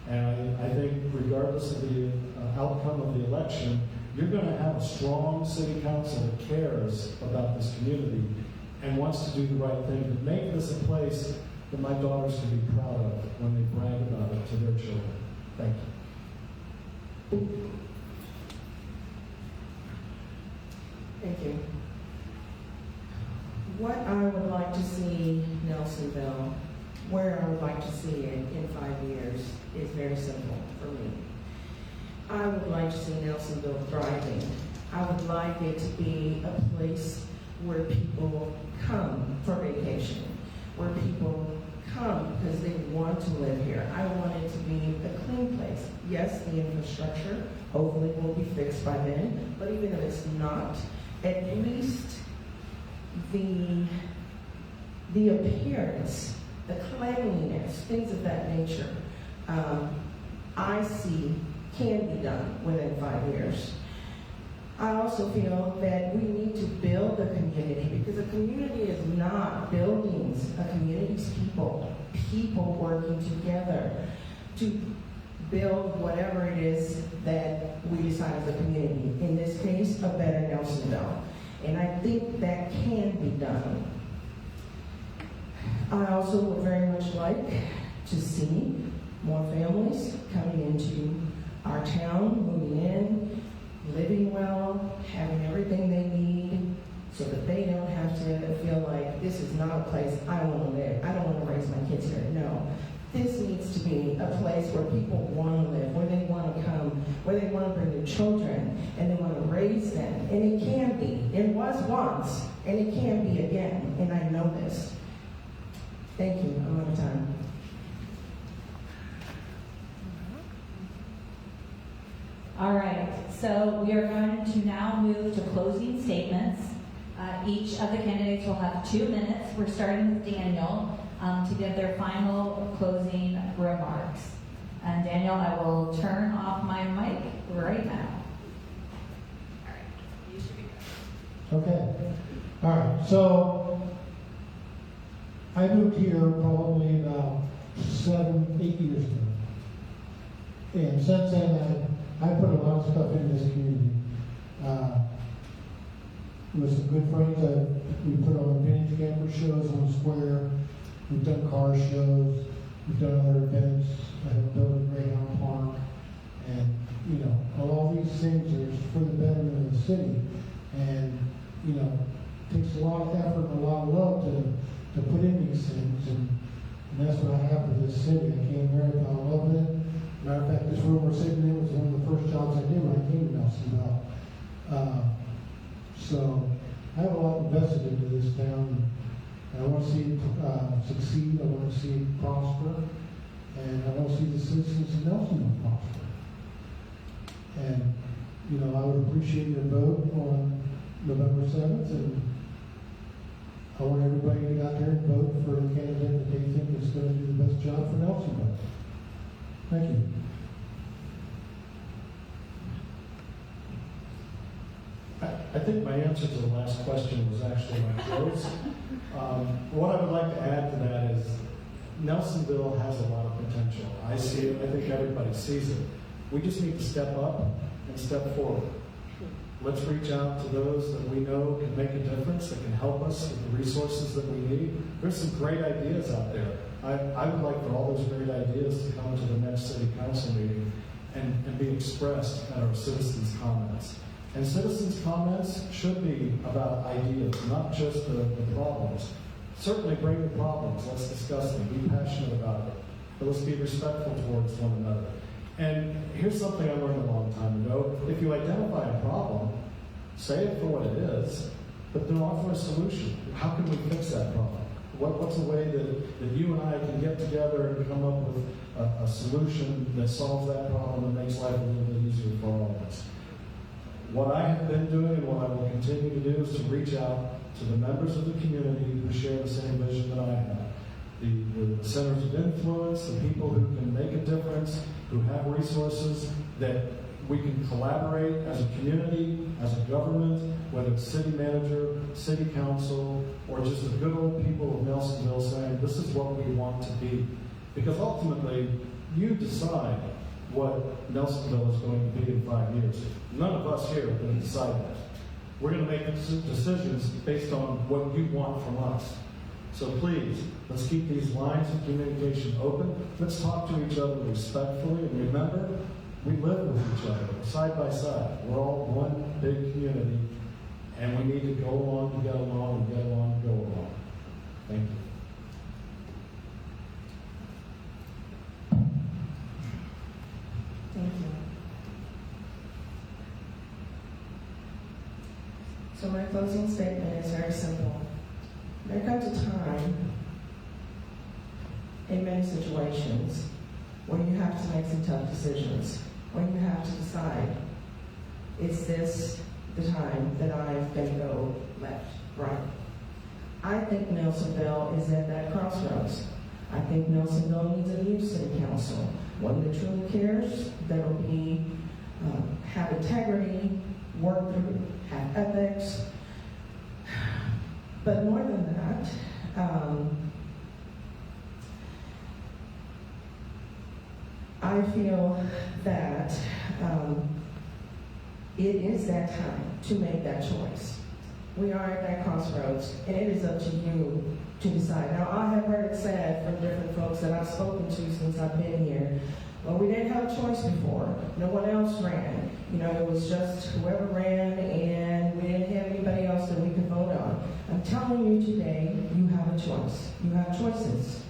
And I think regardless of the outcome of the election, you're going to have a strong city council that cares about this community and wants to do the right thing to make this a place that my daughters can be proud of when they brag about it to their children. Thank you. Thank you. What I would like to see Nelsonville, where I would like to see it in 5 years, is very simple for me. I would like to see Nelsonville thriving. I would like it to be a place where people come for vacation, where people come because they want to live here. I want it to be a clean place. Yes, the infrastructure hopefully will be fixed by then, but even if it's not, at least the appearance, the cleanliness, things of that nature, I see can be done within 5 years. I also feel that we need to build a community, because a community is not buildings. A community is people working together to build whatever it is that we decide as a community. In this case, a better Nelsonville. And I think that can be done. I also would very much like to see more families coming into our town, moving in, living well, having everything they need, so that they don't have to feel like this is not a place I want to live. I kids here. No. This needs to be a place where people want to live, where they want to come, where they want to bring their children, and they want to raise them. And it can be. It was once, and it can be again. And I know this. Thank you. I'm out of time. All right, so we are going to now move to closing statements. Each of the candidates will have 2 minutes. We're starting with Daniel to give their final closing remarks. And Daniel, I will turn off my mic right now. All right, you should be good. Okay. All right. So I moved here probably about 7, 8 years ago. And since then, I put a lot of stuff in this community. With some good friends, we put on vintage camper shows on the square. We've done car shows. We've done other events. I have built a Greyhound Park. And, you know, all these things are for the betterment of the city. And, you know, it takes a lot of effort and a lot of love to put in these things. And that's what I have for this city. I came here, I fell in love with it. Matter of fact, this room we're sitting in was one of the first jobs I did when I came to Nelsonville. So I have a lot invested into this town. I want to see it succeed. I want to see it prosper. And I want to see the citizens of Nelsonville prosper. And, you know, I would appreciate your vote on November 7th. And I want everybody to get out there and vote for a candidate that they think is going to do the best job for Nelsonville. Thank you. I think my answer to the last question was actually my close. What I would like to add to that is Nelsonville has a lot of potential. I see it. I think everybody sees it. We just need to step up and step forward. Let's reach out to those that we know can make a difference, that can help us with the resources that we need. There's some great ideas out there. I would like for all those great ideas to come to the next city council meeting and be expressed at our citizens' comments. And citizens' comments should be about ideas, not just the problems. Certainly bring the problems, let's discuss them, be passionate about it, but let's be respectful towards one another. And here's something I learned a long time ago. If you identify a problem, say it for what it is, but then offer a solution. How can we fix that problem? What's a way that you and I can get together and come up with a solution that solves that problem and makes life a little bit easier for all of us? What I have been doing and what I will continue to do is to reach out to the members of the community who share the same vision that I have. The centers of influence, the people who can make a difference, who have resources that we can collaborate as a community, as a government, whether it's city manager, city council, or just the good old people of Nelsonville saying, this is what we want to be. Because ultimately, you decide what Nelsonville is going to be in 5 years. None of us here are going to decide that. We're going to make decisions based on what you want from us. So please, let's keep these lines of communication open. Let's talk to each other respectfully. And remember, we live with each other, side by side. We're all one big community. And we need to go along to get along and get along to go along. Thank you. Thank you. So my closing statement is very simple. There comes a time in many situations when you have to make some tough decisions, when you have to decide, is this the time that I'm going to go left, right? I think Nelsonville is at that crossroads. I think Nelsonville needs a new city council, one that truly cares, that will be, have integrity, work through, have ethics. But more than that, I feel that it is that time to make that choice. We are at that crossroads, and it is up to you to decide. Now, I have heard it said from different folks that I've spoken to since I've been here, well, we didn't have a choice before. No one else ran. You know, it was just whoever ran, and we didn't have anybody else that we could vote on. I'm telling you today, you have a choice. You have choices.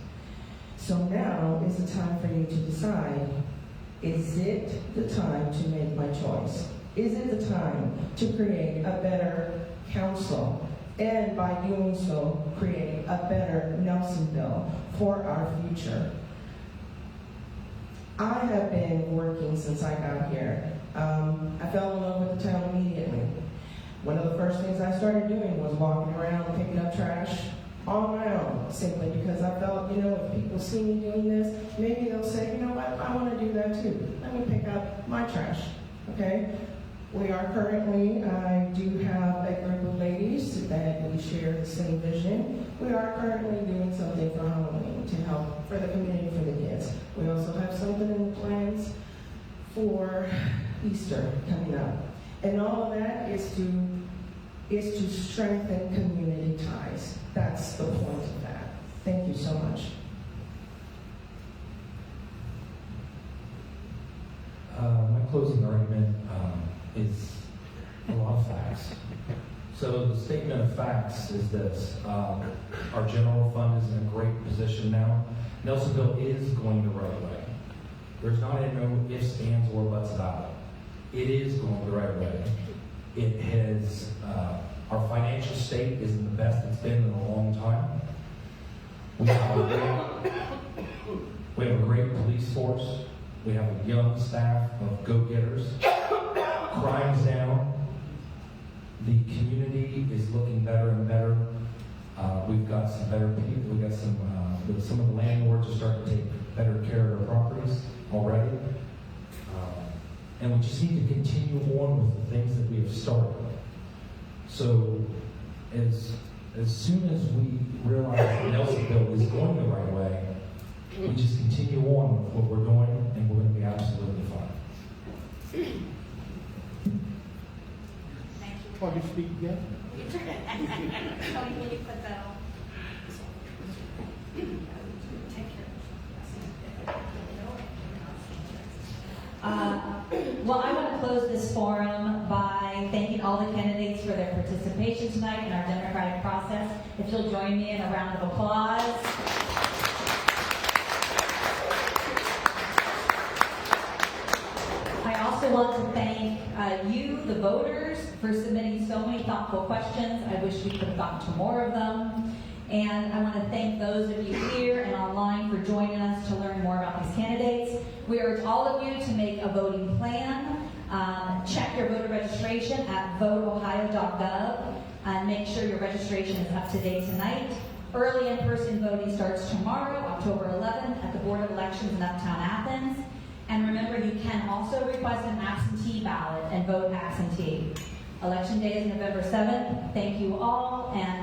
So now is the time for you to decide, is it the time to make my choice? Is it the time to create a better council? And by doing so, create a better Nelsonville for our future. I have been working since I got here. I fell in love with the town immediately. One of the first things I started doing was walking around picking up trash on my own, simply because I felt, if people see me doing this, maybe they'll say, you know what, I want to do that too. Let me pick up my trash, okay? We are currently, I do have a group of ladies that we share the same vision. We are currently doing something for Halloween to help for the community, for the kids. We also have something in the plans for Easter coming up. And all of that is to strengthen community ties. That's the point of that. Thank you so much. My closing argument is a lot of facts. So the statement of facts is this. Our general fund is in a great position now. Nelsonville is going the right way. There's not any no ifs, ands, or buts about it. It is going the right way. It has, our financial state is the best it's been in a long time. We have a great police force. We have a young staff of go-getters. Crime's down. The community is looking better and better. We've got some better people. We've got some of the landlords are starting to take better care of their properties already. And we just need to continue on with the things that we have started. So as soon as we realize that Nelsonville is going the right way, we just continue on with what we're doing, and we're going to be absolutely fine. Thank you. Want to speak again? Oh, you need to put that on. Take care. Well, I want to close this forum by thanking all the candidates for their participation tonight in our democratic process. If you'll join me in a round of applause. I also want to thank you, the voters, for submitting so many thoughtful questions. I wish we could have gotten to more of them. And I want to thank those of you here and online for joining us to learn more about these candidates. We urge all of you to make a voting plan. Check your voter registration at voteohio.gov and make sure your registration is up to date tonight. Early in-person voting starts tomorrow, October 11th, at the Board of Elections in Uptown Athens. And remember, you can also request an absentee ballot and vote absentee. Election Day is November 7th. Thank you all, and